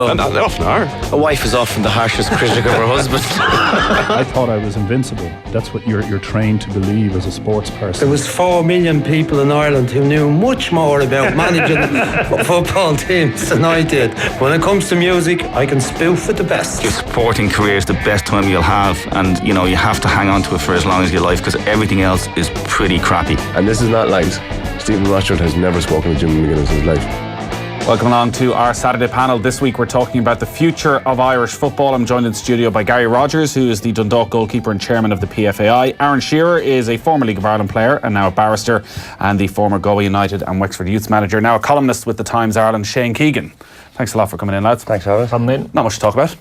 And they often are. A wife is often the harshest critic of her husband. I thought I was invincible. That's what you're trained to believe as a sports person. There was 4 million people in Ireland who knew much more about managing football teams than I did. When it comes to music, I can spoof at the best. Your sporting career is the best time you'll have, and you have to hang on to it for as long as you like, because everything else is pretty crappy. And this is not lines. Stephen Rothschild has never spoken to Jim McGuinness in his life. Welcome along to our Saturday panel. This week we're talking about the future of Irish football. I'm joined in studio by Gary Rogers, who is the Dundalk goalkeeper and chairman of the PFAI. Aaron Shearer is a former League of Ireland player and now a barrister, and the former Galway United and Wexford Youths manager, now a columnist with the Times Ireland, Shane Keegan. Thanks a lot for coming in, lads. Thanks for having me. Not much to talk about.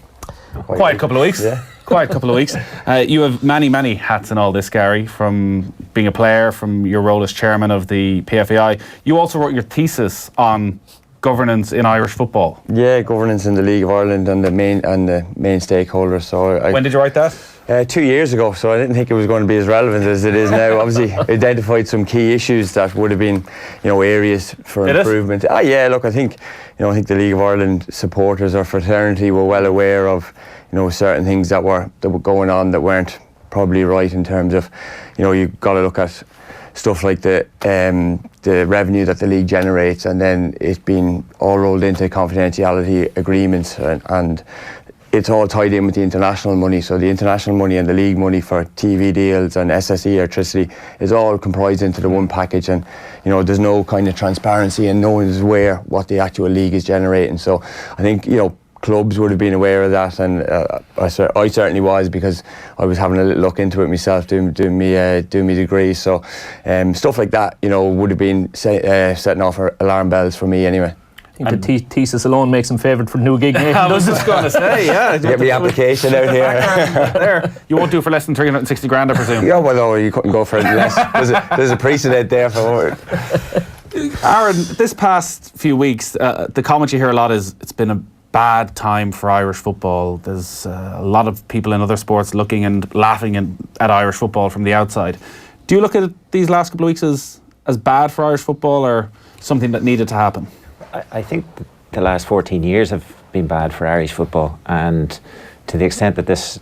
Quiet couple of weeks. Yeah. Quiet couple of weeks. You have many hats in all this, Gary, from being a player, from your role as chairman of the PFAI. You also wrote your thesis on governance in Irish football. Yeah, governance in the League of Ireland and the main stakeholders. So when did you write that? 2 years ago. So I didn't think it was going to be as relevant as it is now. Obviously, identified some key issues that would have been, areas for improvement. Yeah. Look, I think the League of Ireland supporters or fraternity were well aware of, certain things that were going on that weren't probably right in terms of, you've got to look at stuff like the revenue that the league generates, and then it being all rolled into confidentiality agreements, and it's all tied in with the international money. So the international money and the league money for TV deals and SSE electricity is all comprised into the one package, and there's no kind of transparency, and no one is aware what the actual league is generating. So I think clubs would have been aware of that, and I certainly was, because I was having a little look into it myself, doing me degree. So stuff like that, would have been setting off alarm bells for me anyway. I think the thesis alone makes him favourite for the new gig. I was just going to say, yeah. Get the application out here. There. You won't do it for less than 360 grand, I presume. Yeah, well, no, you couldn't go for less. There's a precedent there for Aaron, this past few weeks, the comment you hear a lot is it's been a bad time for Irish football. There's a lot of people in other sports looking and laughing at Irish football from the outside. Do you look at these last couple of weeks as bad for Irish football, or something that needed to happen? I think the last 14 years have been bad for Irish football, and to the extent that this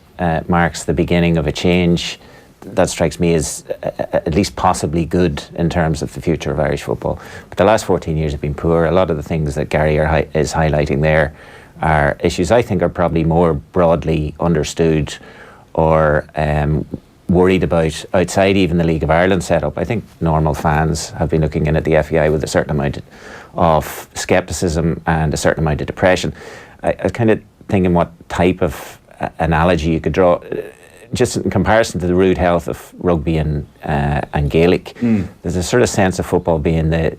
marks the beginning of a change, that strikes me as at least possibly good in terms of the future of Irish football. But the last 14 years have been poor. A lot of the things that Gary is highlighting there are issues I think are probably more broadly understood or worried about outside even the League of Ireland setup. I think normal fans have been looking in at the FAI with a certain amount of scepticism and a certain amount of depression. I was kind of thinking what type of analogy you could draw, just in comparison to the rude health of rugby and Gaelic. There's a sort of sense of football being the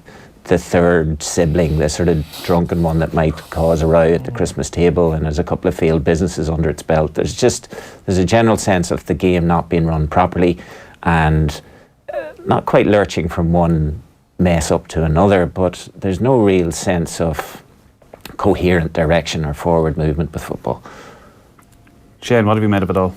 third sibling, the sort of drunken one that might cause a row at the Christmas table and has a couple of failed businesses under its belt. There's a general sense of the game not being run properly and not quite lurching from one mess up to another, but there's no real sense of coherent direction or forward movement with football. Shane, what have you made of it all?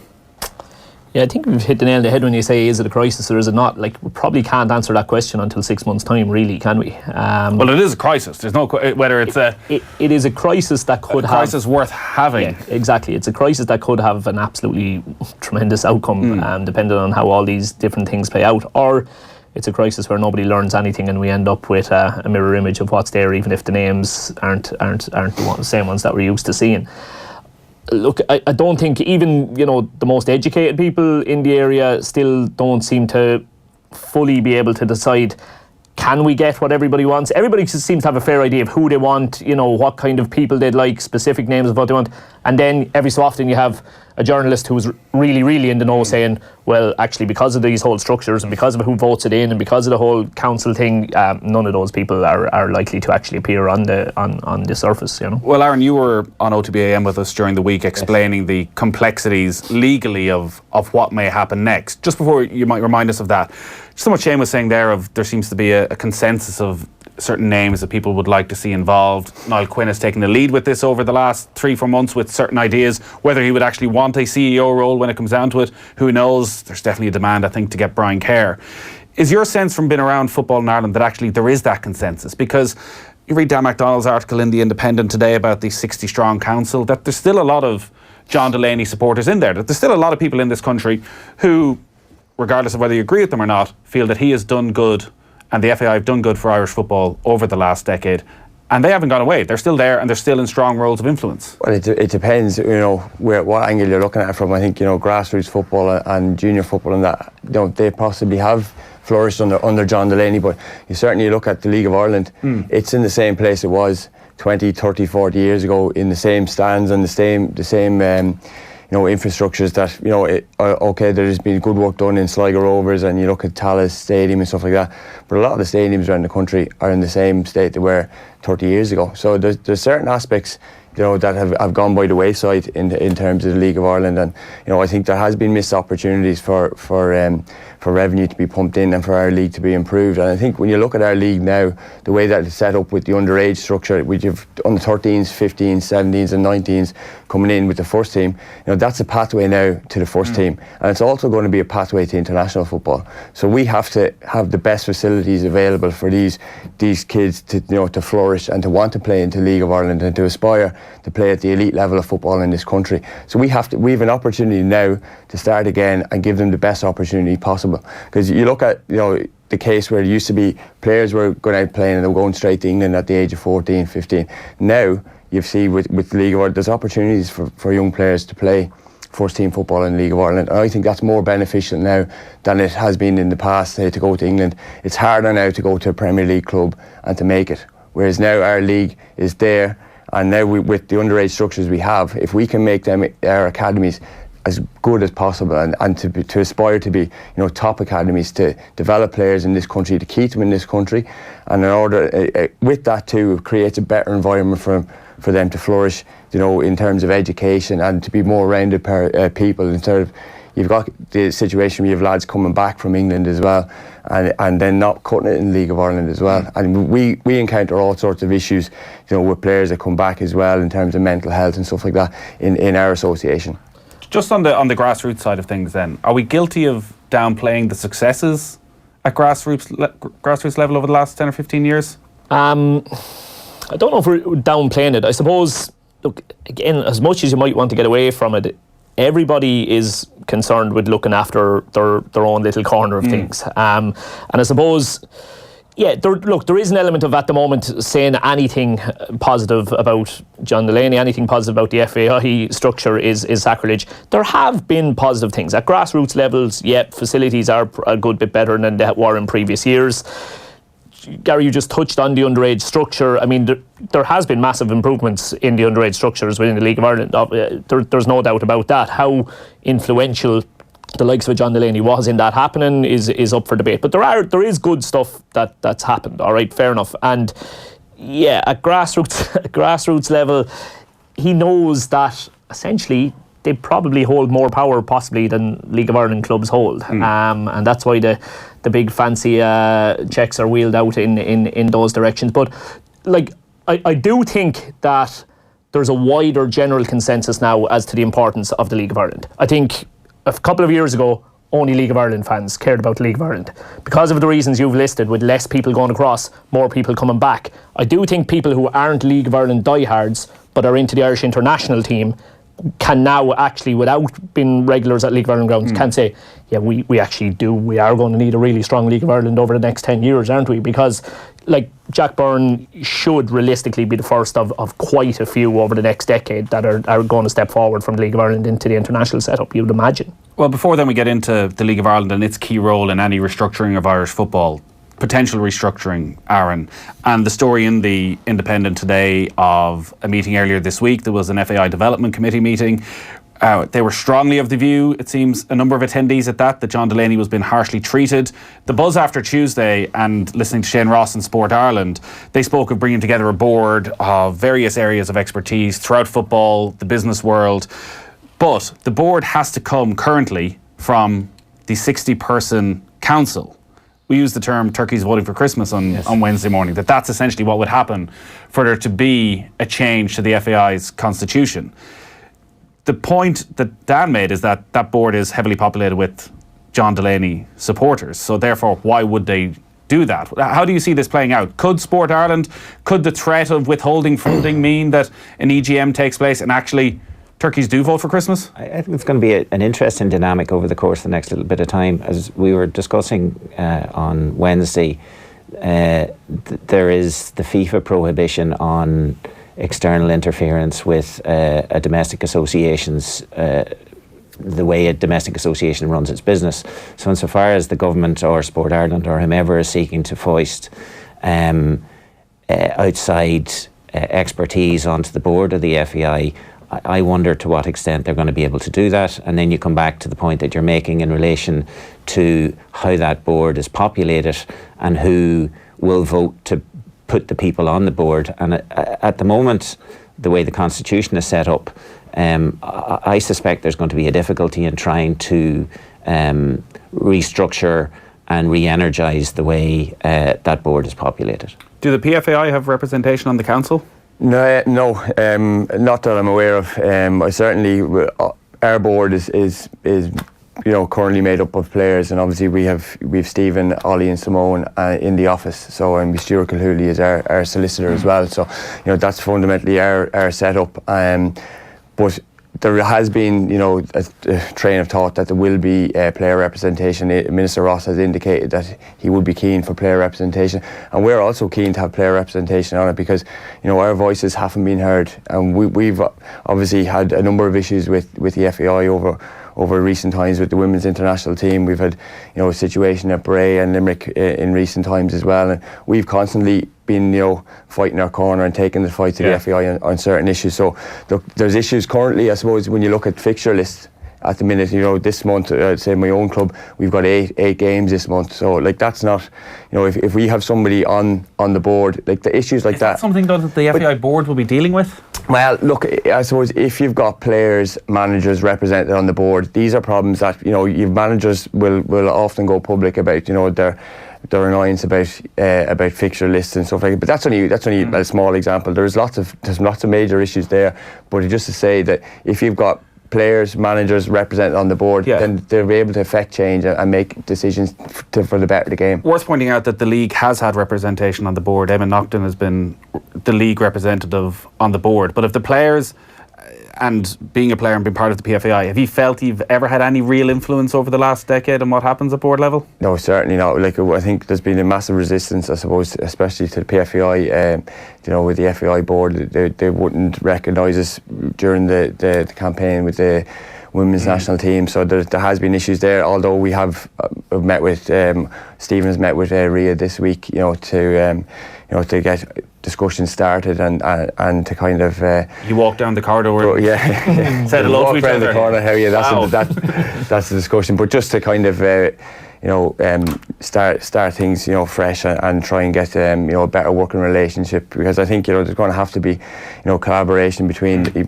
Yeah, I think we've hit the nail on the head when you say, is it a crisis or is it not? Like, we probably can't answer that question until 6 months' time, really, can we? Well, it is a crisis. There's no whether it's it is a crisis that could have... A crisis worth having. Yeah, exactly. It's a crisis that could have an absolutely tremendous outcome, depending on how all these different things play out. Or it's a crisis where nobody learns anything and we end up with a mirror image of what's there, even if the names aren't the same ones that we're used to seeing. Look, I don't think even, the most educated people in the area still don't seem to fully be able to decide, can we get what everybody wants? Everybody seems to have a fair idea of who they want, what kind of people they'd like, specific names of what they want. And then every so often you have a journalist who's really, really in the know saying, well, actually, because of these whole structures and because of who votes it in and because of the whole council thing, none of those people are likely to actually appear on the surface, Well, Aaron, you were on OTBAM with us during the week explaining the complexities legally of what may happen next. Just before you might remind us of that, just what Shane was saying there there seems to be a consensus of certain names that people would like to see involved. Niall Quinn has taken the lead with this over the last 3-4 months with certain ideas. Whether he would actually want a CEO role when it comes down to it, who knows? There's definitely a demand, I think, to get Brian Kerr. Is your sense from being around football in Ireland that actually there is that consensus? Because you read Dan MacDonald's article in The Independent today about the 60-strong council, that there's still a lot of John Delaney supporters in there, that there's still a lot of people in this country who, regardless of whether you agree with them or not, feel that he has done good and the FAI have done good for Irish football over the last decade. And they haven't gone away. They're still there and they're still in strong roles of influence. Well, it depends, what angle you're looking at it from. I think, grassroots football and junior football and that, they possibly have flourished under John Delaney, but you certainly look at the League of Ireland, it's in the same place it was 20, 30, 40 years ago, in the same stands and the same infrastructures that, okay, there's been good work done in Sligo Rovers and you look at Tallaght Stadium and stuff like that, but a lot of the stadiums around the country are in the same state they were 30 years ago. So there's certain aspects that have gone by the wayside in terms of the League of Ireland, and I think there has been missed opportunities for revenue to be pumped in and for our league to be improved. And I think when you look at our league now, the way that it's set up with the underage structure, we have under 13s, 15s, 17s and 19s coming in with the first team, that's a pathway now to the first team, and it's also going to be a pathway to international football. So we have to have the best facilities available for these kids to flourish and to want to play into League of Ireland and to aspire to play at the elite level of football in this country. So we have an opportunity now to start again and give them the best opportunity possible. Because you look at the case where it used to be players were going out playing and they were going straight to England at the age of 14, 15. Now you see with the League of Ireland, there's opportunities for young players to play first team football in the League of Ireland, and I think that's more beneficial now than it has been in the past, say, to go to England. It's harder now to go to a Premier League club and to make it, whereas now our league is there. And now with the underage structures we have, if we can make our academies as good as possible and to aspire to be top academies, to develop players in this country, to keep them in this country, and in order with that too, it creates a better environment for them to flourish, in terms of education and to be more rounded people. Instead of, you've got the situation where you have lads coming back from England as well, and then not cutting it in the League of Ireland as well. And we encounter all sorts of issues, with players that come back as well in terms of mental health and stuff like that in our association. Just on the grassroots side of things then, are we guilty of downplaying the successes at grassroots level over the last 10 or 15 years? I don't know if we're downplaying it. I suppose, look, again, as much as you might want to get away from it, everybody is concerned with looking after their own little corner of things. And I suppose, there is an element of, at the moment, saying anything positive about John Delaney, anything positive about the FAI structure is sacrilege. There have been positive things. At grassroots levels, facilities are a good bit better than they were in previous years. Gary, you just touched on the underage structure. I mean, there has been massive improvements in the underage structures within the League of Ireland. There's no doubt about that. How influential the likes of John Delaney was in that happening is up for debate. But there is good stuff that's happened. All right, fair enough. And at grassroots level, he knows that essentially they probably hold more power possibly than League of Ireland clubs hold. And that's why the big fancy checks are wheeled out in those directions. But I do think that there's a wider general consensus now as to the importance of the League of Ireland. I think a couple of years ago, only League of Ireland fans cared about the League of Ireland. Because of the reasons you've listed, with less people going across, more people coming back, I do think people who aren't League of Ireland diehards but are into the Irish international team can now actually, without being regulars at League of Ireland grounds, can say, we actually do. We are going to need a really strong League of Ireland over the next 10 years, aren't we? Because, Jack Byrne should realistically be the first of quite a few over the next decade that are going to step forward from the League of Ireland into the international setup, you would imagine. Well, before then we get into the League of Ireland and its key role in any restructuring of Irish football, potential restructuring, Aaron, and the story in the Independent today of a meeting earlier this week. There was an FAI Development Committee meeting. They were strongly of the view, it seems, a number of attendees at that John Delaney was being harshly treated. The buzz after Tuesday, and listening to Shane Ross in Sport Ireland, they spoke of bringing together a board of various areas of expertise throughout football, the business world. But the board has to come currently from the 60-person council. We use the term turkeys voting for Christmas on Wednesday morning, that's essentially what would happen for there to be a change to the FAI's constitution. The point that Dan made is that board is heavily populated with John Delaney supporters. So therefore, why would they do that? How do you see this playing out? Could Sport Ireland, could the threat of withholding funding mean that an EGM takes place and actually turkeys do vote for Christmas? I think it's going to be an interesting dynamic over the course of the next little bit of time. As we were discussing on Wednesday, there is the FIFA prohibition on external interference with a domestic association's the way a domestic association runs its business. So insofar as the government or Sport Ireland or whomever is seeking to foist outside expertise onto the board of the FAI, I wonder to what extent they're going to be able to do that. And then you come back to the point that you're making in relation to how that board is populated and who will vote to put the people on the board. And at the moment, the way the Constitution is set up, I suspect there's going to be a difficulty in trying to restructure and re-energise the way that board is populated. Do the PFAI have representation on the council? No, not that I'm aware of. I certainly, our board is currently made up of players, and obviously we've Stephen, Ollie, and Simone in the office. So Shearer Kilhooley is our solicitor as well. So that's fundamentally our setup. But there has been, a train of thought that there will be player representation. Minister Ross has indicated that he would be keen for player representation, and we're also keen to have player representation on it because, our voices haven't been heard, and we've obviously had a number of issues with the FAI over recent times with the women's international team. We've had, a situation at Bray and Limerick in recent times as well, and we've constantly been, fighting our corner and taking the fight to the FAI on certain issues. So look, there's issues currently, I suppose, when you look at fixture lists at the minute, this month, I'd say my own club, we've got eight games this month. So that's not, if we have somebody on the board, the issues like that. Something that the FAI board will be dealing with? Well, look, I suppose if you've got players, managers represented on the board, these are problems that, your managers will often go public about, their annoyance about fixture lists and stuff like that. But that's only a small example. There's lots of major issues there. But just to say that if you've got players, managers represented on the board, then they'll be able to affect change and make decisions for the better of the game. Worth pointing out that the league has had representation on the board. Eamon Naughton has been the league representative on the board. But if the players, and being a player and being part of the PFAI, have you felt you've ever had any real influence over the last decade on what happens at board level? No, certainly not. I think there's been a massive resistance, I suppose, especially to the PFAI. With the FAI board, they wouldn't recognise us during the campaign with the women's national team. So there has been issues there. Although we have met with Stephen's met with Ria this week, to get discussions started and to kind of. You walk down the corridor. Said hello to each other. Around the corner. That's the discussion. But just to kind of. Start things, fresh and try and get a better working relationship, because I think there's going to have to be, collaboration between the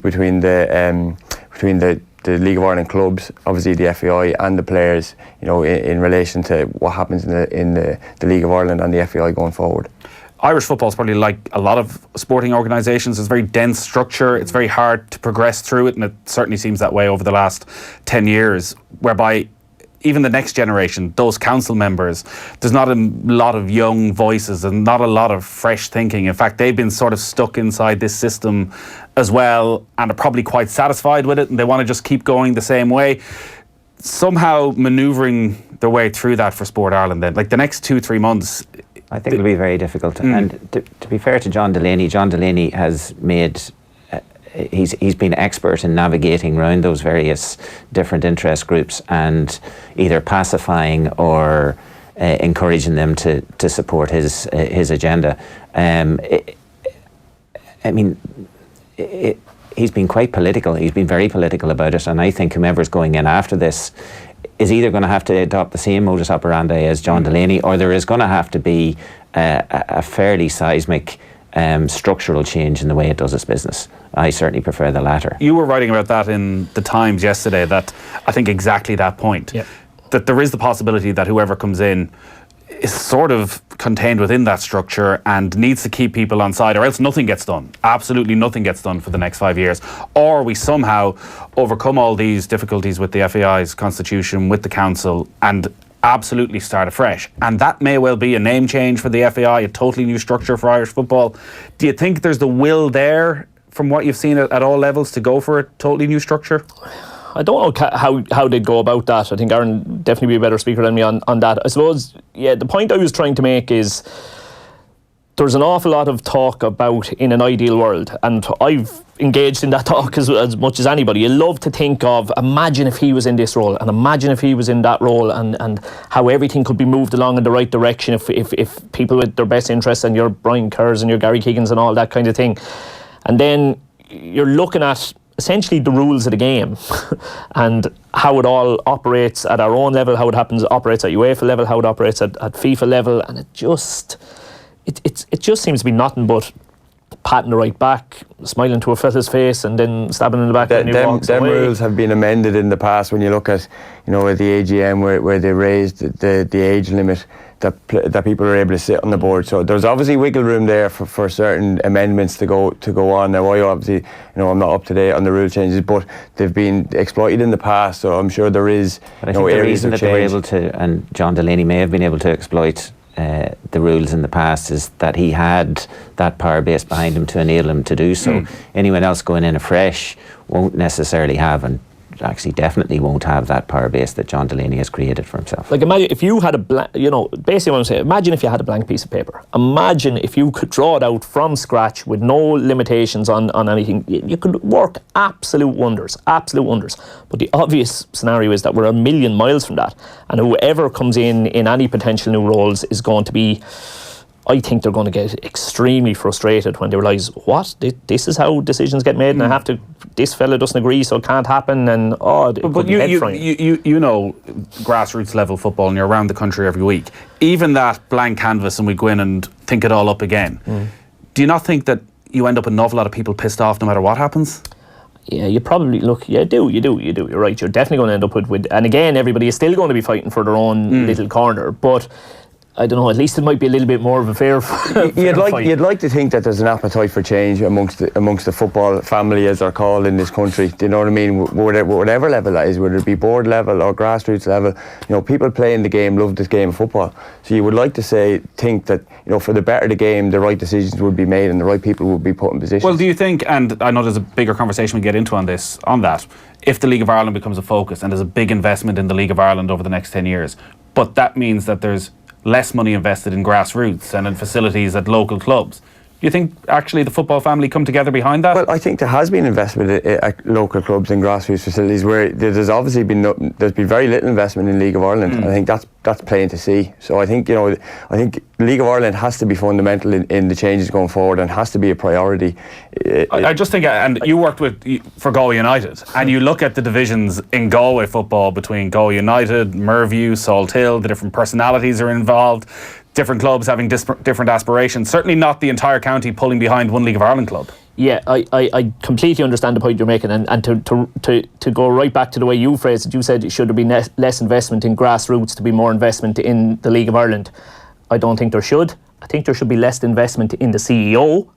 League of Ireland clubs, obviously the FAI and the players, in relation to what happens in the League of Ireland and the FAI going forward. Irish football is probably like a lot of sporting organisations. It's very dense structure. It's very hard to progress through it, and it certainly seems that way over the last 10 years, whereby even the next generation, those council members, there's not a lot of young voices and not a lot of fresh thinking. In fact, they've been sort of stuck inside this system as well and are probably quite satisfied with it, and they want to just keep going the same way. Somehow manoeuvring their way through that for Sport Ireland then, the next 2-3 months. I think it'll be very difficult. And to be fair to John Delaney has made... He's been expert in navigating around those various different interest groups and either pacifying or encouraging them to support his agenda. He's been quite political. He's been very political about it, and I think whomever's going in after this is either going to have to adopt the same modus operandi as John Delaney, or there is going to have to be a fairly seismic structural change in the way it does its business. I certainly prefer the latter. You were writing about that in the Times yesterday, that I think exactly that point, that there is the possibility that whoever comes in is sort of contained within that structure and needs to keep people on side, or else nothing gets done. Absolutely nothing gets done for the next 5 years. Or we somehow overcome all these difficulties with the FAI's constitution, with the council, and absolutely start afresh. And that may well be a name change for the FAI, a totally new structure for Irish football. Do you think there's the will there, from what you've seen at all levels, to go for a totally new structure? I don't know how they'd go about that. I think Aaron definitely be a better speaker than me on that. I suppose, the point I was trying to make is there's an awful lot of talk about in an ideal world, and I've engaged in that talk as much as anybody. You love to think of, imagine if he was in this role, and imagine if he was in that role, and how everything could be moved along in the right direction if people with their best interests, and your Brian Kerrs and your Gary Keegans and all that kind of thing. And then you're looking at essentially the rules of the game and how it all operates at our own level, how it operates at UEFA level, how it operates at FIFA level, and it just seems to be nothing but patting the right back, smiling to a fella's face, and then stabbing in the back. Them rules have been amended in the past. When you look at, at the AGM where they raised the age limit that people are able to sit on the board. So there's obviously wiggle room there for certain amendments to go on. Now, I obviously, I'm not up to date on the rule changes, but they've been exploited in the past. So I'm sure there is. But I think the reason that they were able to, and John Delaney may have been able to exploit the rules in the past, is that he had that power base behind him to enable him to do so. Anyone else going in afresh won't necessarily have, and actually definitely won't have, that power base that John Delaney has created for himself. Like, imagine if you had a blank, basically what I'm saying, imagine if you had a blank piece of paper. Imagine if you could draw it out from scratch with no limitations on anything. You could work absolute wonders. But the obvious scenario is that we're a million miles from that, and whoever comes in any potential new roles is going to be, I think they're going to get extremely frustrated when they realise, what, this is how decisions get made, and this fella doesn't agree, so it can't happen, and but you know grassroots level football, and you're around the country every week. Even that blank canvas, and we go in and think it all up again. Do you not think that you end up with an awful lot of people pissed off no matter what happens? Yeah, you probably you do. You're right. You're definitely going to end up with, and again, everybody is still going to be fighting for their own little corner, but I don't know, at least it might be a little bit more of a fair fight. You'd like to think that there's an appetite for change amongst the football family, as they're called in this country. Do you know what I mean? Whatever level that is, whether it be board level or grassroots level, people playing the game love this game of football. So you would like to think that, for the better the game, the right decisions would be made and the right people would be put in position. Well, do you think, and I know there's a bigger conversation we get into on that, if the League of Ireland becomes a focus, and there's a big investment in the League of Ireland over the next 10 years, but that means that there's less money invested in grassroots and in facilities at local clubs, do you think actually the football family come together behind that? Well, I think there has been investment at local clubs and grassroots facilities, where there's obviously been very little investment in League of Ireland. I think that's plain to see. So I think League of Ireland has to be fundamental in the changes going forward, and has to be a priority. I just think, and you worked for Galway United, and you look at the divisions in Galway football between Galway United, Merview, Salthill, the different personalities are involved, different clubs having different aspirations. Certainly not the entire county pulling behind one League of Ireland club. Yeah, I completely understand the point you're making, and to go right back to the way you phrased it, you said should there be less investment in grassroots to be more investment in the League of Ireland. I don't think there should. I think there should be less investment in the CEO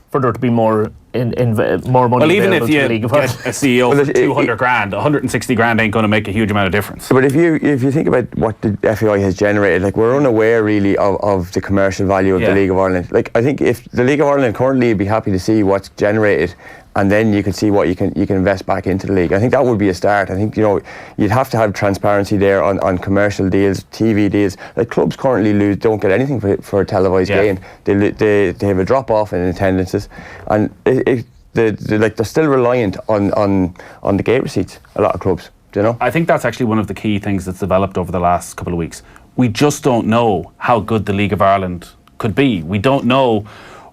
for there to be more money available to the League of Ireland. Well, even if you get a CEO for 200 grand, 160 grand ain't going to make a huge amount of difference. But if you think about what the FAI has generated, we're unaware really of the commercial value of the League of Ireland. I think if the League of Ireland currently would be happy to see what's generated, and then you can see what you can invest back into the league. I think that would be a start. I think you'd have to have transparency there on commercial deals, TV deals. Clubs currently don't get anything for a televised game. They have a drop off in attendances, and they're still reliant on the gate receipts. A lot of clubs, I think that's actually one of the key things that's developed over the last couple of weeks. We just don't know how good the League of Ireland could be. We don't know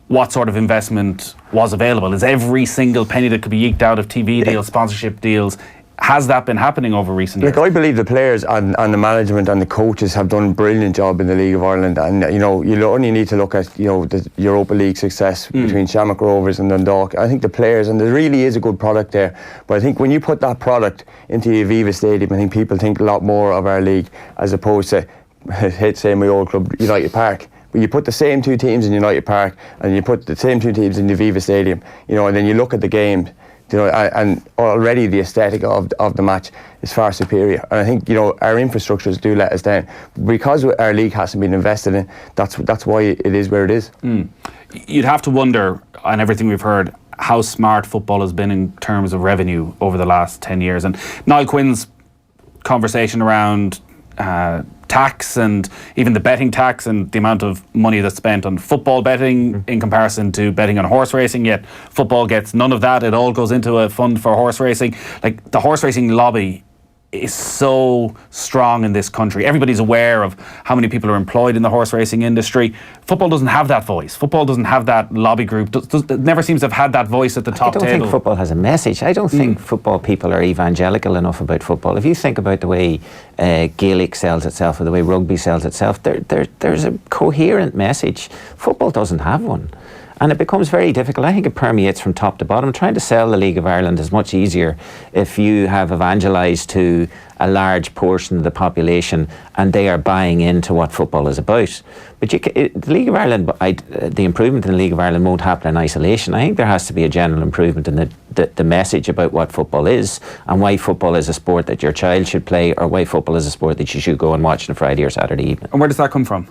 what sort of investment was available. Is every single penny that could be eked out of TV deals, sponsorship deals, has that been happening over recent years? I believe the players and the management and the coaches have done a brilliant job in the League of Ireland, and you only need to look at the Europa League success between Shamrock Rovers and Dundalk. I think the players, and there really is a good product there, but I think when you put that product into the Aviva Stadium, I think people think a lot more of our league, as opposed to, say, my old club, United Park. But you put the same two teams in United Park, and you put the same two teams in the Aviva Stadium, and then you look at the game, You know, and already the aesthetic of the match is far superior. And I think, you know, our infrastructures do let us down because our league hasn't been invested in. That's why it is where it is. You'd have to wonder, on everything we've heard, how smart football has been in terms of revenue over the last 10 years. And Niall Quinn's conversation around tax and even the betting tax and the amount of money that's spent on football betting in comparison to betting on horse racing, yet football gets none of that. It all goes into a fund for horse racing. Like, the horse racing lobby is so strong in this country. Everybody's aware of how many people are employed in the horse racing industry. Football doesn't have that voice. Football doesn't have that lobby group. It never seems to have had that voice at the top table. I don't think football has a message. I don't think football people are evangelical enough about football. If you think about the way Gaelic sells itself or the way rugby sells itself, there's a coherent message. Football doesn't have one. And it becomes very difficult. I think it permeates from top to bottom. Trying to sell the League of Ireland is much easier if you have evangelised to a large portion of the population and they are buying into what football is about. But the League of Ireland, the improvement in the League of Ireland won't happen in isolation. I think there has to be a general improvement in the message about what football is and why football is a sport that your child should play, or why football is a sport that you should go and watch on a Friday or Saturday evening. And where does that come from?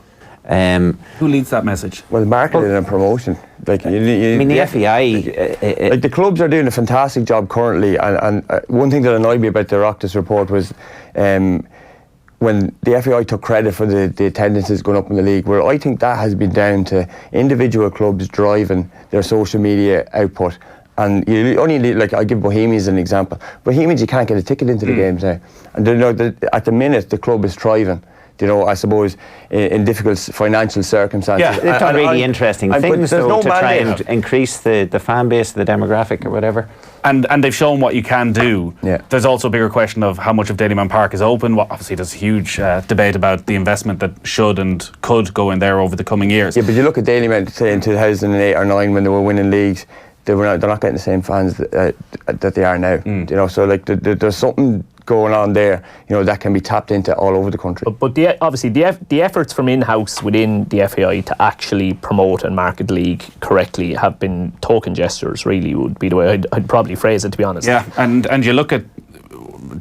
Who leads that message? Well, marketing and promotion. Like, the FAI... like, the clubs are doing a fantastic job currently, and one thing that annoyed me about the Oireachtas report was when the FAI took credit for the attendances going up in the league, where I think that has been down to individual clubs driving their social media output. And you only need, like, I give Bohemians an example. Bohemians, you can't get a ticket into the games now. And you know, at the minute, the club is thriving. You know, I suppose in difficult financial circumstances. Yeah, they've done really interesting things though, to try and increase the fan base, the demographic or whatever. And they've shown what you can do. Yeah. There's also a bigger question of how much of Dalymount Park is open. Well, obviously, there's a huge debate about the investment that should and could go in there over the coming years. Yeah, but you look at Dalymount, say in 2008 or 9 when they were winning leagues, they're not getting the same fans that they are now. You know, so like there's something going on there, you know, that can be tapped into all over the country. But obviously the efforts from in-house within the FAI to actually promote and market the league correctly have been token gestures, really, would be the way I'd probably phrase it, to be honest. Yeah, and you look at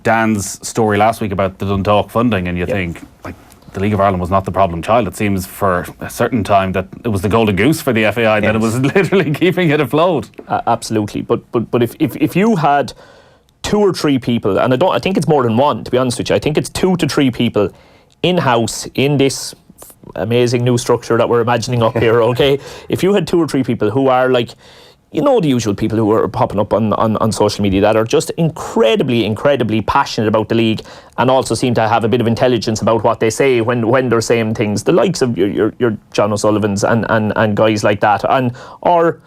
Dan's story last week about the Dundalk funding and you think, like, the League of Ireland was not the problem child. It seems for a certain time that it was the golden goose for the FAI, that it was literally keeping it afloat. Absolutely. But if you had 2 or 3 people, and I think it's more than one, to be honest with you. I think it's 2 to 3 people in-house in this amazing new structure that we're imagining up here, okay? If you had 2 or 3 people who are like, you know, the usual people who are popping up on social media that are just incredibly passionate about the league and also seem to have a bit of intelligence about what they say when they're saying things, the likes of your John O'Sullivans and guys like that, or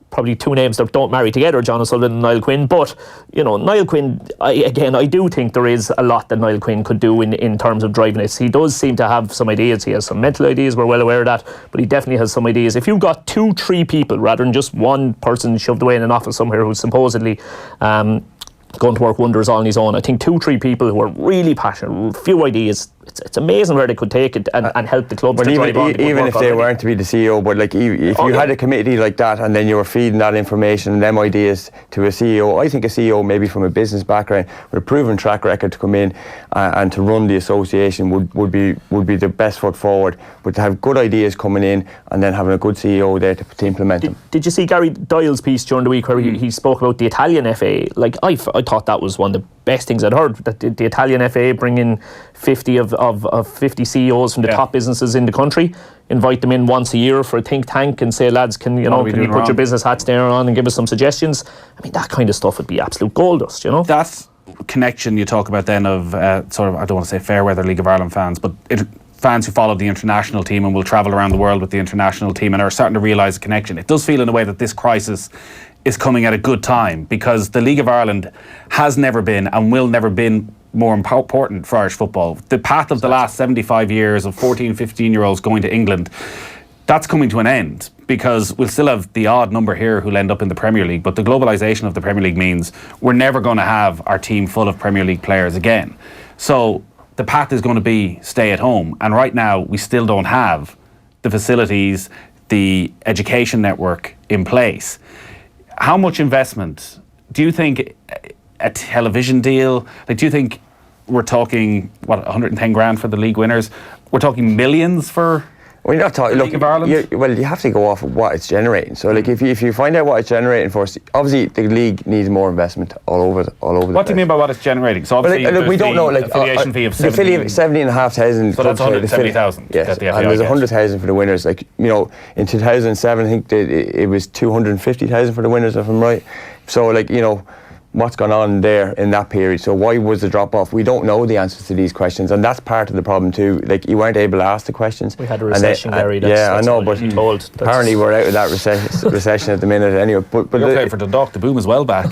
probably 2 names that don't marry together, John O'Sullivan and Niall Quinn. But, you know, Niall Quinn, I do think there is a lot that Niall Quinn could do in terms of driving this. He does seem to have some ideas. He has some mental ideas, we're well aware of that, but he definitely has some ideas. If you've got 2, 3 people, rather than just one person shoved away in an office somewhere who's supposedly going to work wonders all on his own, I think 2, 3 people who are really passionate, a few ideas, it's amazing where they could take it and help the clubs to drive on. Even if they weren't to be the CEO, but like if you had a committee like that and then you were feeding that information and them ideas to a CEO, I think a CEO maybe from a business background with a proven track record to come in and to run the association would be the best foot forward. But to have good ideas coming in and then having a good CEO there to implement them. Did you see Gary Doyle's piece during the week where he spoke about the Italian FA? Like, I thought that was one of the best things I'd heard, that the Italian FA bring in 50 of 50 CEOs from the top businesses in the country, invite them in once a year for a think tank and say, lads, can you put your business hats there on and give us some suggestions? I mean, that kind of stuff would be absolute gold dust, you know? That connection you talk about then of sort of, I don't want to say fair weather League of Ireland fans, but fans who follow the international team and will travel around the world with the international team and are starting to realise the connection. It does feel in a way that this crisis is coming at a good time, because the League of Ireland has never been and will never be more important for Irish football. The path of the last 75 years of 14, 15-year-olds going to England, that's coming to an end, because we'll still have the odd number here who'll end up in the Premier League, but the globalisation of the Premier League means we're never going to have our team full of Premier League players again. So the path is going to be stay at home, and right now we still don't have the facilities, the education network in place. How much investment do you think a television deal? Like, do you think we're talking 110 grand for the league winners? We're talking millions for. Well, you're not talking. League of Ireland? You have to go off of what it's generating. So, like, if you find out what it's generating for us, obviously the league needs more investment all over the What do you mean by what it's generating? So obviously, look, we don't know. Like, affiliation fee of 17,500. So that's 170,000. Yes, and there's 100,000 for the winners. Like, you know, in 2007, I think it was 250,000 for the winners, if I'm right. So, like, you know, what's gone on there in that period? So why was the drop off? We don't know the answers to these questions, and that's part of the problem too. Like, you weren't able to ask the questions. We had a recession, Gary. I know, but apparently we're out of that recession at the minute anyway. But you're okay for the Dundalk, the boom is well back.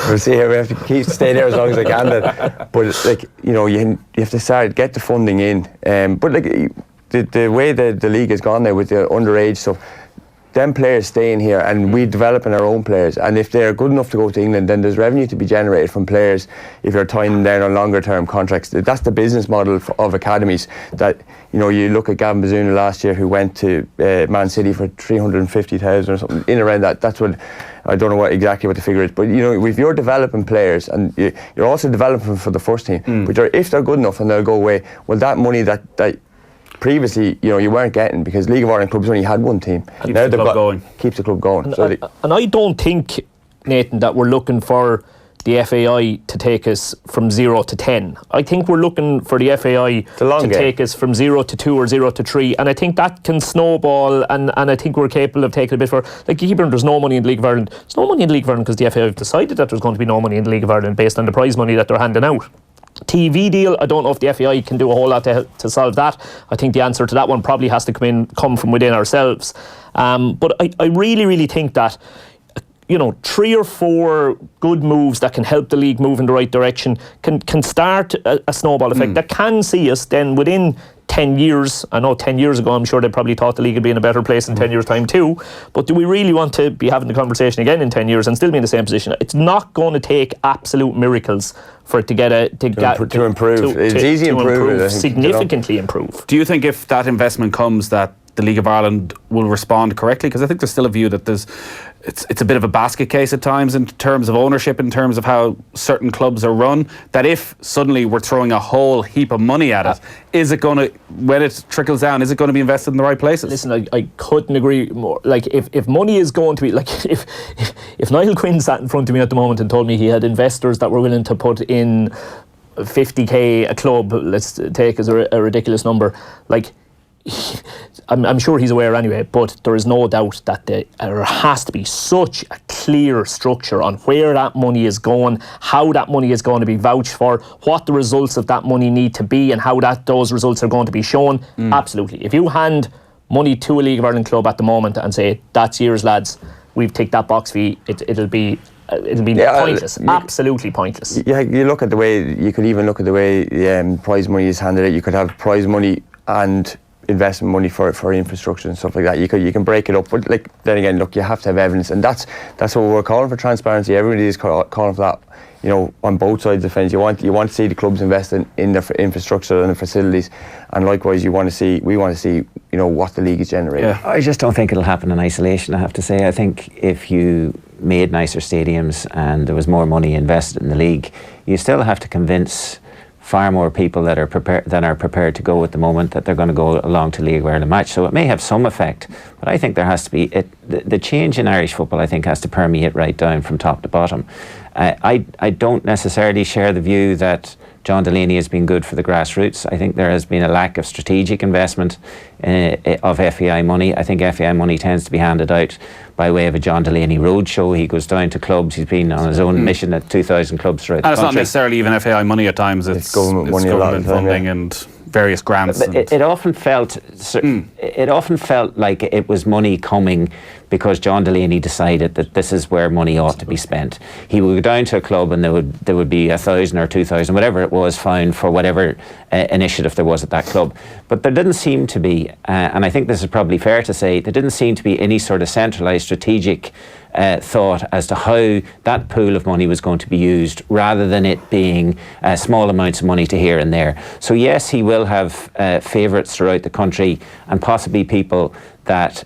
We'll see how we have to stay there as long as I can then. But like, you know, you have to get the funding in. But like the way the league has gone there with the underage stuff, them players staying here and we developing our own players, and if they're good enough to go to England, then there's revenue to be generated from players if you're tying them down on longer term contracts. That's the business model of academies. That, you know, you look at Gavin Bazuna last year, who went to Man City for 350,000 or something, in around that. That's what, I don't know exactly what the figure is, but you know, if you're developing players and you're also developing them for the first team, but if they're good enough and they'll go away, well, that money that previously, you know, you weren't getting, because League of Ireland clubs only had one team. Keeps the club going. Keeps the club going. And I don't think, Nathan, that we're looking for the FAI to take us from 0 to 10. I think we're looking for the FAI to take us from 0 to 2 or 0 to 3, and I think that can snowball, and I think we're capable of taking a bit for. Like, you keep hearing there's no money in the League of Ireland. There's no money in the League of Ireland because the FAI have decided that there's going to be no money in the League of Ireland based on the prize money that they're handing out. TV deal, I don't know if the FAI can do a whole lot to solve that. I think the answer to that one probably has to come from within ourselves. But I really, really think that, you know, 3 or 4 good moves that can help the league move in the right direction can start a snowball effect that can see us then within 10 years. I know 10 years ago, I'm sure they probably thought the league would be in a better place in 10 years' time too. But do we really want to be having the conversation again in 10 years and still be in the same position? It's not going to take absolute miracles for it to improve. It's easy to improve. Significantly improve. Do you think if that investment comes, that the League of Ireland will respond correctly? Because I think there's still a view that it's a bit of a basket case at times in terms of ownership, in terms of how certain clubs are run, that if suddenly we're throwing a whole heap of money at it, is it going to, when it trickles down, is it going to be invested in the right places? Listen, I couldn't agree more. Like, if money is going to be, like, if Niall Quinn sat in front of me at the moment and told me he had investors that were willing to put in 50k a club, let's take as a ridiculous number, like, I'm sure he's aware anyway, but there is no doubt that there has to be such a clear structure on where that money is going, how that money is going to be vouched for, what the results of that money need to be, and how those results are going to be shown. Absolutely. If you hand money to a League of Ireland club at the moment and say, that's yours, lads, we've ticked that box fee, it'll be pointless. Absolutely pointless. Yeah, you look at the way, you could even look at the way prize money is handed out. You could have prize money and investment money for infrastructure and stuff like that. You can break it up, but like, then again, look, you have to have evidence, and that's what we're calling for, transparency. Everybody is calling for that, you know, on both sides of the fence. You want to see the clubs investing in their infrastructure and the facilities, and likewise we want to see, you know, what the league is generating. Yeah. I just don't think it'll happen in isolation, I have to say. I think if you made nicer stadiums and there was more money invested in the league, you still have to convince far more people that are prepared to go at the moment that they're going to go along to League of Ireland match. So it may have some effect, but I think there has to be the change in Irish football, I think, has to permeate right down from top to bottom. I don't necessarily share the view that John Delaney has been good for the grassroots. I think there has been a lack of strategic investment of FAI money. I think FAI money tends to be handed out by way of a John Delaney roadshow. He goes down to clubs. He's been on his own mission at 2,000 clubs throughout the country. And it's not necessarily even FAI money at times. It's government money, government funding, and various grants. But it often felt like it was money coming because John Delaney decided that this is where money ought to be spent. He would go down to a club and there would be 1,000 or 2,000, whatever it was, found for whatever initiative there was at that club. But there didn't seem to be, and I think this is probably fair to say, there didn't seem to be any sort of centralised strategic thought as to how that pool of money was going to be used, rather than it being small amounts of money to here and there. So yes, he will have favourites throughout the country, and possibly people that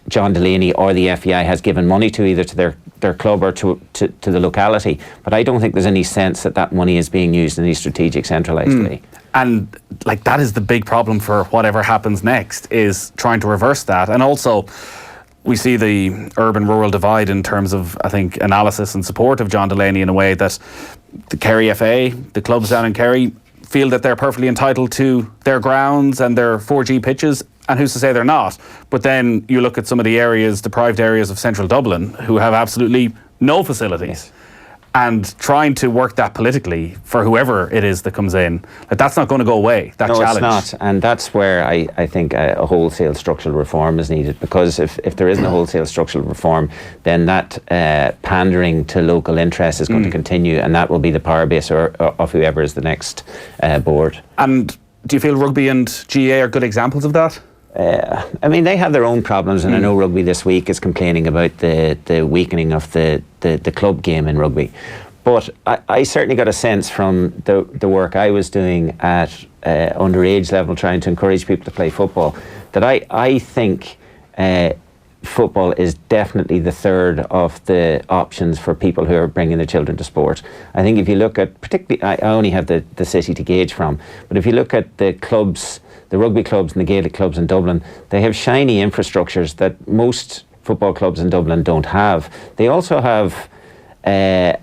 John Delaney or the FAI has given money to, either to their club or to the locality. But I don't think there's any sense that money is being used in any strategic centralised way. And like, that is the big problem for whatever happens next, is trying to reverse that. And also, we see the urban-rural divide in terms of, I think, analysis and support of John Delaney, in a way that the Kerry FA, the clubs down in Kerry, feel that they're perfectly entitled to their grounds and their 4G pitches, and who's to say they're not? But then you look at some of the areas, deprived areas of central Dublin, who have absolutely no facilities. And trying to work that politically for whoever it is that comes in, that's not going to go away, that challenge. No, it's not. And that's where I think a wholesale structural reform is needed, because if there isn't a wholesale structural reform, then that pandering to local interests is going to continue, and that will be the power base of whoever is the next board. And do you feel rugby and GAA are good examples of that? I mean, they have their own problems, and I know Rugby this week is complaining about the weakening of the club game in rugby. But I certainly got a sense from the work I was doing at underage level, trying to encourage people to play football, that I think football is definitely the third of the options for people who are bringing their children to sport. I think if you look at, particularly, I only have the city to gauge from, but if you look at the clubs, the rugby clubs and the Gaelic clubs in Dublin, they have shiny infrastructures that most football clubs in Dublin don't have. They also have, they're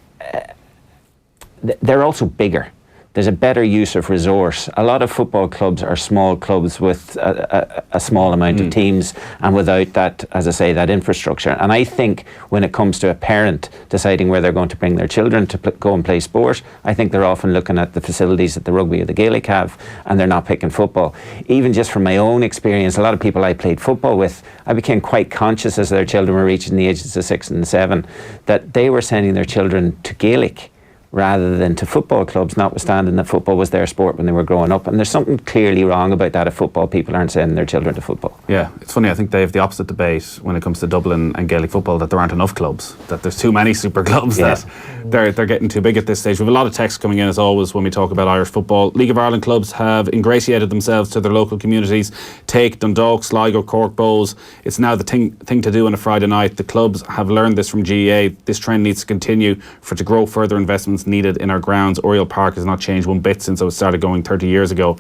also bigger. There's a better use of resource. A lot of football clubs are small clubs with a small amount of teams, and without that, as I say, that infrastructure. And I think when it comes to a parent deciding where they're going to bring their children to go and play sport, I think they're often looking at the facilities that the rugby or the Gaelic have, and they're not picking football. Even just from my own experience, a lot of people I played football with, I became quite conscious as their children were reaching the ages of 6 and 7 that they were sending their children to Gaelic rather than to football clubs, notwithstanding that football was their sport when they were growing up. And there's something clearly wrong about that if football people aren't sending their children to football. Yeah, it's funny, I think they have the opposite debate when it comes to Dublin and Gaelic football, that there aren't enough clubs, that there's too many super clubs, that they're getting too big at this stage. We have a lot of texts coming in, as always, when we talk about Irish football. League of Ireland clubs have ingratiated themselves to their local communities. Take Dundalk, Sligo, Cork, Bows. It's now the thing to do on a Friday night. The clubs have learned this from GAA. This trend needs to continue to grow further investments needed in our grounds. Oriel Park has not changed one bit since it started going 30 years ago,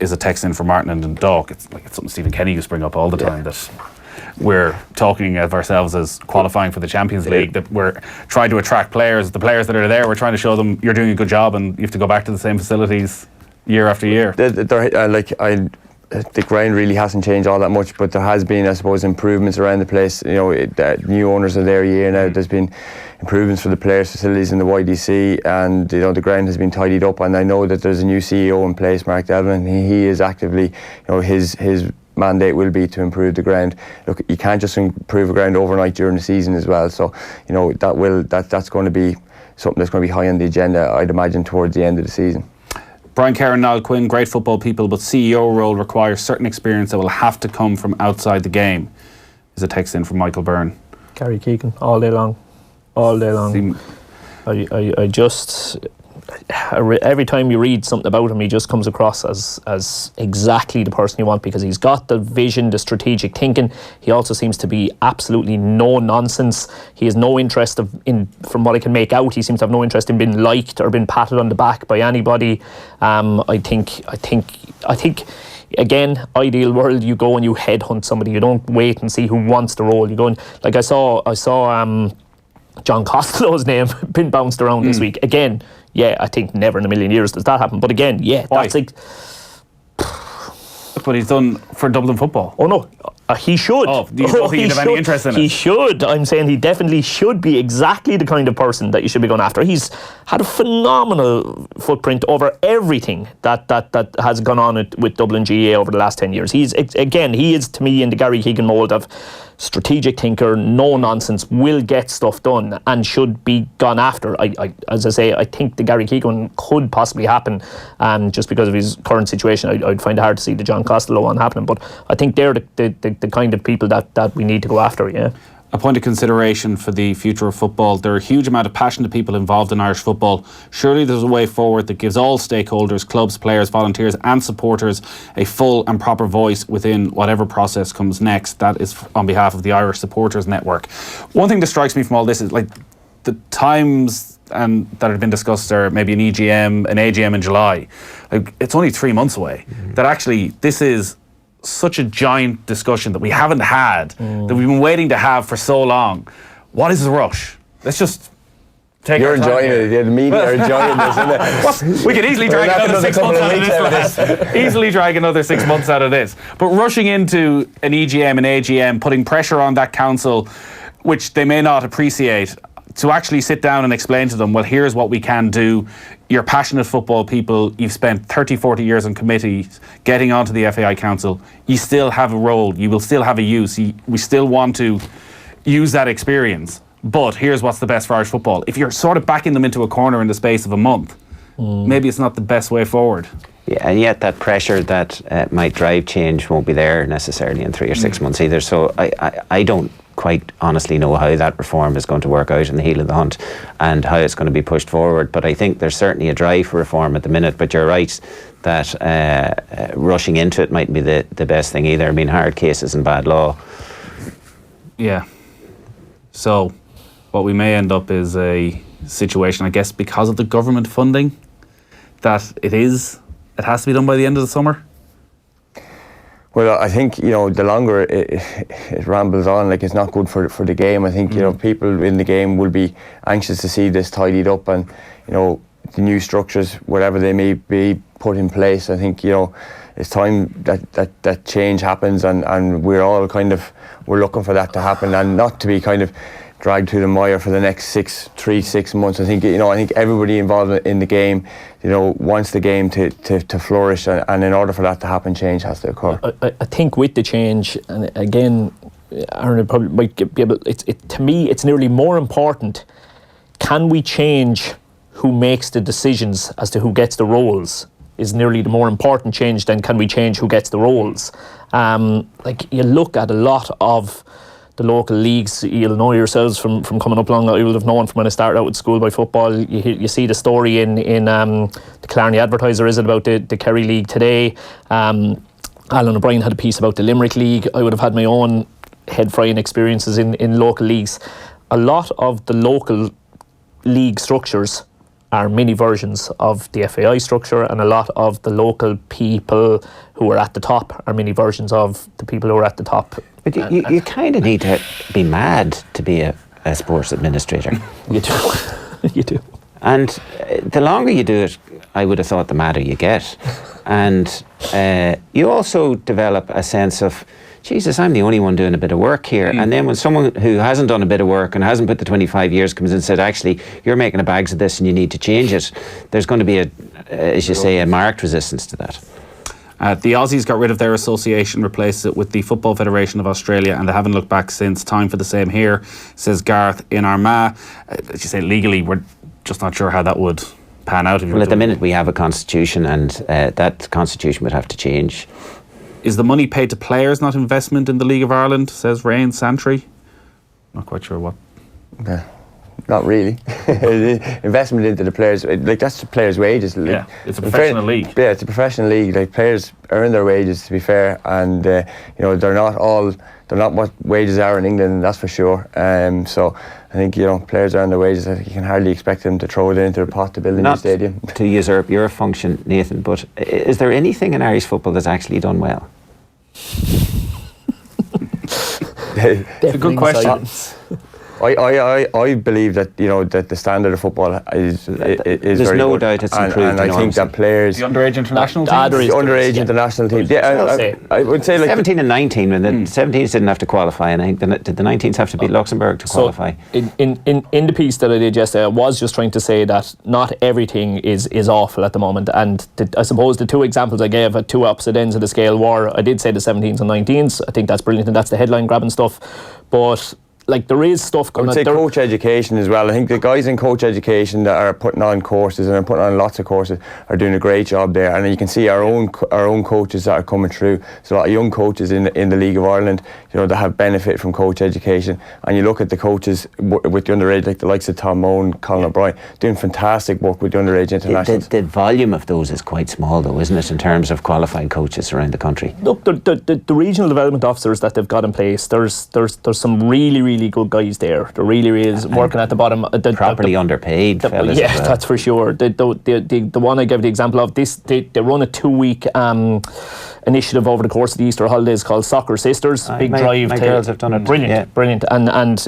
is a text in from Martin and Dundalk. It's something Stephen Kenny used to bring up all the time, that we're talking of ourselves as qualifying for the Champions League, that we're trying to attract players. The players that are there, we're trying to show them you're doing a good job, and you have to go back to the same facilities year after year. The ground really hasn't changed all that much, but there has been, I suppose, improvements around the place. You know, new owners are there a year now. There's been improvements for the players' facilities in the YDC, and you know, the ground has been tidied up. And I know that there's a new CEO in place, Mark Delvin. He is actively, you know, his mandate will be to improve the ground. Look, you can't just improve a ground overnight during the season as well. So, you know, that's going to be something that's going to be high on the agenda, I'd imagine, towards the end of the season. Brian Kerr and Niall Quinn, great football people, but CEO role requires certain experience that will have to come from outside the game. Is a text in from Michael Byrne. Gary Keegan, all day long. All day long. I just... Every time you read something about him, he just comes across as exactly the person you want, because he's got the vision, the strategic thinking. He also seems to be absolutely no nonsense. He has no interest from what I can make out, he seems to have no interest in being liked or being patted on the back by anybody. I think again, ideal world, you go and you headhunt somebody. You don't wait and see who wants the role. You go and, like I saw John Costello's name been bounced around this week. Again, yeah, I think never in a million years does that happen. But again, yeah, that's like... That's what he's done for Dublin football. Oh no, he should. Oh, you don't think he'd have any interest in it? He should. I'm saying he definitely should be exactly the kind of person that you should be going after. He's had a phenomenal footprint over everything that has gone on with Dublin GAA over the last 10 years. He is to me in the Gary Keegan mould of strategic thinker, no nonsense, will get stuff done and should be gone after. As I say, I think the Gary Keegan could possibly happen, just because of his current situation. I'd find it hard to see the John Costello one happening, but I think they're the kind of people that we need to go after. Yeah. a point of consideration for the future of football. There are a huge amount of passionate people involved in Irish football. Surely there's a way forward that gives all stakeholders, clubs, players, volunteers and supporters a full and proper voice within whatever process comes next. That is on behalf of the Irish Supporters Network. One thing that strikes me from all this is like the times and that have been discussed are maybe an AGM in July. Like, it's only 3 months away. That actually this is such a giant discussion that we haven't had, that we've been waiting to have for so long. What is the rush? Let's just take You're our time enjoying here. it. The media are enjoying this, isn't it? We could easily drag another 6 months out of this. Lads. Easily drag another 6 months out of this. But rushing into an EGM and AGM, putting pressure on that council, which they may not appreciate, to actually sit down and explain to them, well, here's what we can do. You're passionate football people. You've spent 30, 40 years on committees getting onto the FAI Council. You still have a role. You will still have a use. We still want to use that experience. But here's what's the best for Irish football. If you're sort of backing them into a corner in the space of a month, maybe it's not the best way forward. Yeah, and yet that pressure that might drive change won't be there necessarily in 3 or 6 months either. So I don't quite honestly know how that reform is going to work out in the heel of the hunt and how it's going to be pushed forward. But I think there's certainly a drive for reform at the minute. But you're right that rushing into it mightn't be the best thing either. I mean, hard cases and bad law. Yeah. So what we may end up is a situation, I guess, because of the government funding, that it has to be done by the end of the summer. Well, I think, the longer it rambles on, like, it's not good for the game. I think, people in the game will be anxious to see this tidied up and, the new structures, whatever they may be, put in place. I think, it's time that change happens and we're all we're looking for that to happen and not to be dragged through the mire for the next 6 months. I think everybody involved in the game, wants the game to flourish, and in order for that to happen, change has to occur. I think with the change, and again, Aaron probably might be able. To me, it's nearly more important. Can we change who makes the decisions as to who gets the roles? Is nearly the more important change than can we change who gets the roles? You look at a lot of the local leagues, you'll know yourselves from coming up along, you will have known from when I started out at school by football. You see the story in the Killarney Advertiser, is it, about the Kerry League today. Alan O'Brien had a piece about the Limerick League. I would have had my own head frying experiences in local leagues. A lot of the local league structures are mini versions of the FAI structure, and a lot of the local people who are at the top are mini versions of the people who are at the top. But you kind of need to be mad to be a sports administrator. You do. You do. And the longer you do it, I would have thought the madder you get. And you also develop a sense of, Jesus, I'm the only one doing a bit of work here. And then when someone who hasn't done a bit of work and hasn't put the 25 years comes in and said, actually, you're making a bags of this and you need to change it, there's going to be, as you say, a marked resistance to that. The Aussies got rid of their association, replaced it with the Football Federation of Australia, and they haven't looked back since. Time for the same here, says Garth in Armagh. As you say, legally, we're just not sure how that would pan out. Well, at the minute we have a constitution, and that constitution would have to change. Is the money paid to players, not investment in the League of Ireland, says Rain Santry? Not quite sure what. Yeah. Not really. Investment into the players, that's the players' wages. Yeah, it's a professional league. Yeah, it's a professional league. Players earn their wages, to be fair, and they're not what wages are in England, that's for sure. So I think players earn their wages. I think you can hardly expect them to throw it into the pot to build a new stadium. To usurp your function, Nathan, but is there anything in Irish football that's actually done well? It's a good question. I believe that that the standard of football is There's very no good. doubt it's improved. And I think that players, the underage international team, the underage international team. Yeah, I would say 17 and 19. When the 17s didn't have to qualify, and I think did the 19s have to beat Luxembourg to qualify? In the piece that I did yesterday, I was just trying to say that not everything is awful at the moment, and I suppose the two examples I gave at two opposite ends of the scale were, I did say the 17s and 19s. I think that's brilliant, and that's the headline grabbing stuff, but like there is stuff I going would on. say coach education as well. I think the guys in coach education that are putting on courses and are putting on lots of courses are doing a great job there. And you can see our own coaches that are coming through. So a lot of young coaches in the League of Ireland, you know, that have benefit from coach education. And you look at the coaches with the underage, like the likes of Tom Moan, Colin O'Brien, doing fantastic work with the underage internationals. The volume of those is quite small, though, isn't it, in terms of qualified coaches around the country? Look, the regional development officers that they've got in place, there's some really, really good guys there. There really is working at the bottom. Properly underpaid fellas. Yeah, as well. that's for sure. The one I gave the example of, they run a 2-week initiative over the course of the Easter holidays called Soccer Sisters. Big drive. My girls have done it. Brilliant. And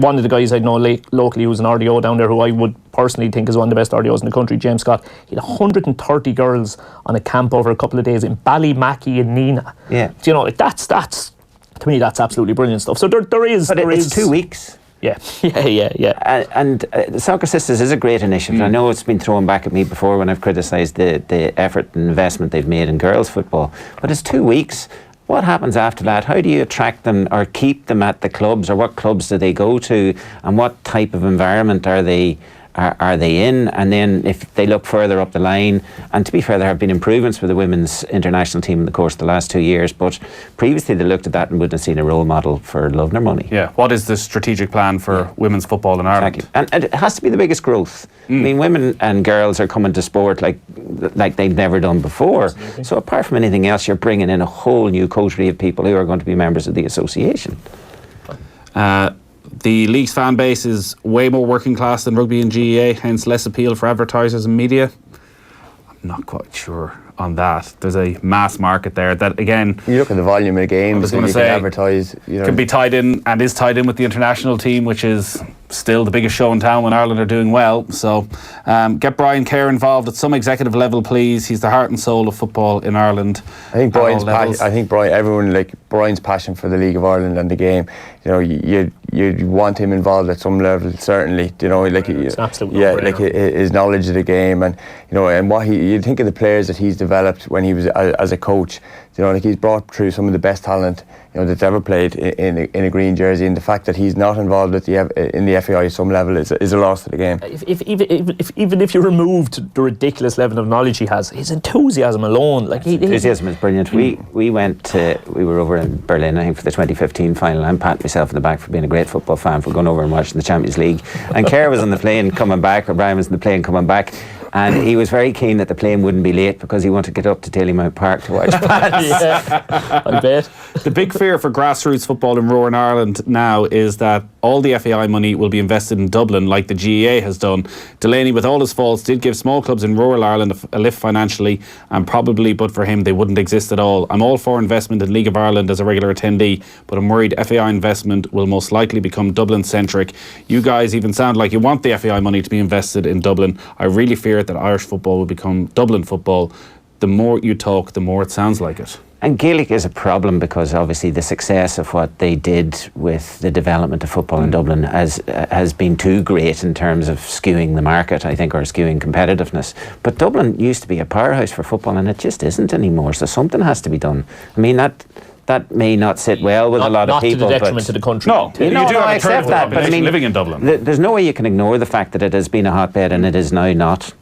one of the guys I know locally who's an RDO down there, who I would personally think is one of the best RDOs in the country, James Scott. He had 130 girls on a camp over a couple of days in Ballymackey and Nina. Yeah. Do you know, that's to me, that's absolutely brilliant stuff. So there is. But it's 2 weeks. Yeah. And the Soccer Sisters is a great initiative. I know it's been thrown back at me before when I've criticised the effort and investment they've made in girls' football. But it's 2 weeks. What happens after that? How do you attract them or keep them at the clubs, or what clubs do they go to, and what type of environment are they in? And then if they look further up the line, and to be fair, there have been improvements for the women's international team in the course of the last 2 years, but previously they looked at that and wouldn't have seen a role model for love nor money. Yeah, what is the strategic plan for women's football in Ireland? Exactly. And it has to be the biggest growth. I mean, women and girls are coming to sport like they've never done before. Absolutely. So apart from anything else, you're bringing in a whole new coterie of people who are going to be members of the association. The league's fan base is way more working class than rugby and GAA, hence less appeal for advertisers and media. I'm not quite sure on that. There's a mass market there that, again, you look at the volume of the games and you can advertise, you know, can be tied in and is tied in with the international team, which is still the biggest show in town when Ireland are doing well. So get Brian Kerr involved at some executive level, please. He's the heart and soul of football in Ireland. I think Brian's passion for the League of Ireland and the game, you know, you want him involved at some level, certainly, you know, like his knowledge of the game, and you know, and what you think of the players that he's developed when he was as a coach, you know, like he's brought through some of the best talent, you know, that's ever played in a green jersey, and the fact that he's not involved at in the FAI at some level is a loss to the game. Even if you removed the ridiculous level of knowledge he has, his enthusiasm alone, like enthusiasm is brilliant. We were over in Berlin, I think, for the 2015 final. I'm patting myself in the back for being a great football fan, for going over and watching the Champions League. And Kerr was on the plane coming back, or Brian was on the plane coming back, and he was very keen that the plane wouldn't be late because he wanted to get up to Dalymount Park to watch Pats. Yeah, I bet. The big fear for grassroots football in rural Ireland now is that all the FAI money will be invested in Dublin, like the GAA has done. Delaney, with all his faults, did give small clubs in rural Ireland a lift financially, and probably but for him they wouldn't exist at all. I'm all for investment in League of Ireland as a regular attendee, but I'm worried FAI investment will most likely become Dublin-centric. You guys even sound like you want the FAI money to be invested in Dublin. I really fear that Irish football will become Dublin football. The more you talk, the more it sounds like it. And Gaelic is a problem because obviously the success of what they did with the development of football in Dublin has been too great in terms of skewing the market, I think, or skewing competitiveness. But Dublin used to be a powerhouse for football, and it just isn't anymore. So something has to be done. I mean, that may not sit well with a lot of people. Not to the detriment of the country. No, you do have I a third accept of the that, but I population mean, living in Dublin. There's no way you can ignore the fact that it has been a hotbed and it is now not.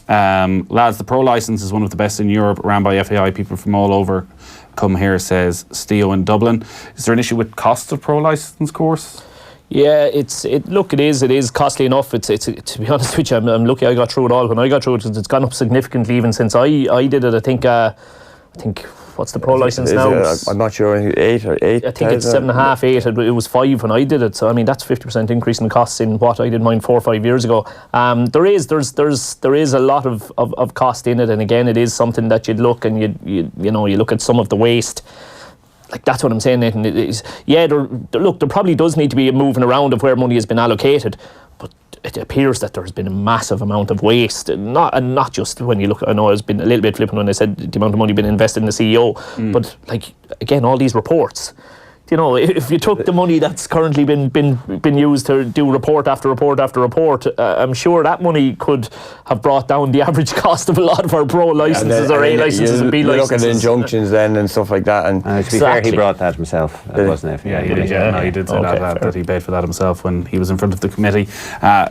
Lads, the pro licence is one of the best in Europe, ran by FAI. People from all over come here, says Steo in Dublin. Is there an issue with cost of pro licence course? Yeah, it is costly enough. It's to be honest with you, I'm lucky I got through it all. When I got through it, it's gone up significantly even since I did it. I think what's the pro licence now? I'm not sure, 8 or 8. I think it's 7.5, 8. It was 5 when I did it. So I mean, that's 50% increase in costs in what I did mine 4 or 5 years ago. There is a lot of cost in it, and again, it is something that you'd look and you look at some of the waste. Like, that's what I'm saying, Nathan. There probably does need to be a moving around of where money has been allocated, but it appears that there's been a massive amount of waste, and not just when you look. I know it's been a little bit flippant when I said the amount of money been invested in the CEO, but like, again, all these reports, if you took the money that's currently been used to do report after report after report, I'm sure that money could have brought down the average cost of a lot of our pro licenses or A licenses and B licenses. You look at the injunctions then and stuff like that. And to be fair, he brought that himself, wasn't it? Yeah, he did. Yeah, he did say that he paid for that himself when he was in front of the committee.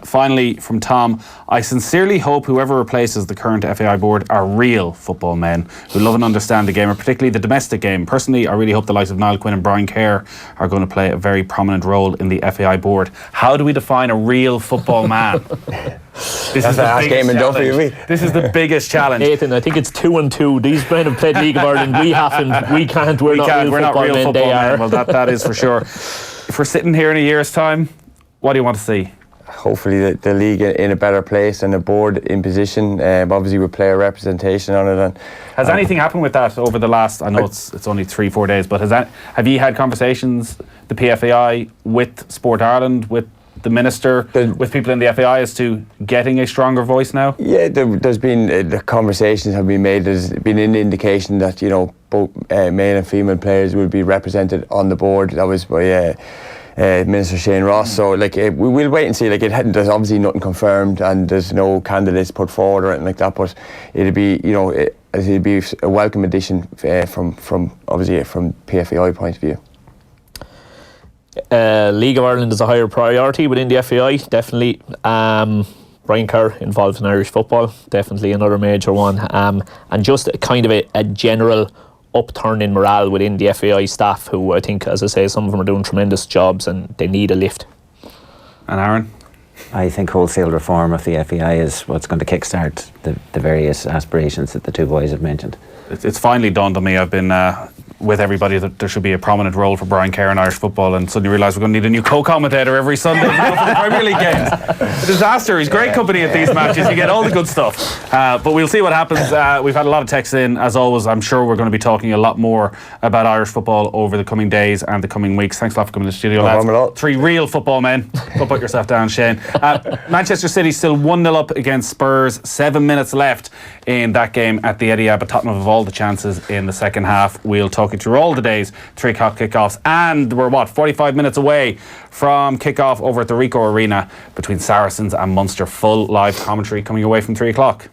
Finally, from Tom, I sincerely hope whoever replaces the current FAI board are real football men who love and understand the game, or particularly the domestic game. Personally, I really hope the likes of Niall Quinn and Brian Kerr are going to play a very prominent role in the FAI board. How do we define a real football man? This is the game in Duffy. This is the biggest challenge. Nathan, I think it's 2-2. These men have played League of Ireland. We haven't. We can't. We're not real football men. Well, that is for sure. If we're sitting here in a year's time, what do you want to see? Hopefully the league in a better place and the board in position, obviously with player representation on it. And has anything happened with that over the last, I know it's only 3-4 days, but have you had conversations, the PFAI, with Sport Ireland, with the Minister, with people in the FAI as to getting a stronger voice now? Yeah, there's been, the conversations have been made. There's been an indication that, both male and female players will be represented on the board. That was by Minister Shane Ross. So we will wait and see. There's obviously nothing confirmed and there's no candidates put forward or anything like that, but it'd be it'd be a welcome addition from obviously from PFAI point of view. League of Ireland is a higher priority within the FAI, definitely. Brian Kerr involved in Irish football, definitely another major one, and just a kind of a general upturn in morale within the FAI staff, who I think, as I say, some of them are doing tremendous jobs and they need a lift. And Aaron? I think wholesale reform of the FAI is what's going to kickstart the various aspirations that the two boys have mentioned. It's finally dawned on me. I've been with everybody that there should be a prominent role for Brian Kerr in Irish football, and suddenly realised we're going to need a new co-commentator every Sunday for the Premier League games. A disaster. He's great company at these matches. You get all the good stuff. But we'll see what happens. We've had a lot of texts in. As always, I'm sure we're going to be talking a lot more about Irish football over the coming days and the coming weeks. Thanks a lot for coming to the studio, lads. Three real football men. Go put yourself down, Shane. Manchester City still 1-0 up against Spurs. 7 minutes left in that game at the Etihad, but Tottenham have all the chances in the second half. We'll talk you through all the days, 3 o'clock kickoffs, and we're 45 minutes away from kickoff over at the Ricoh Arena between Saracens and Munster. Full live commentary coming away from 3 o'clock.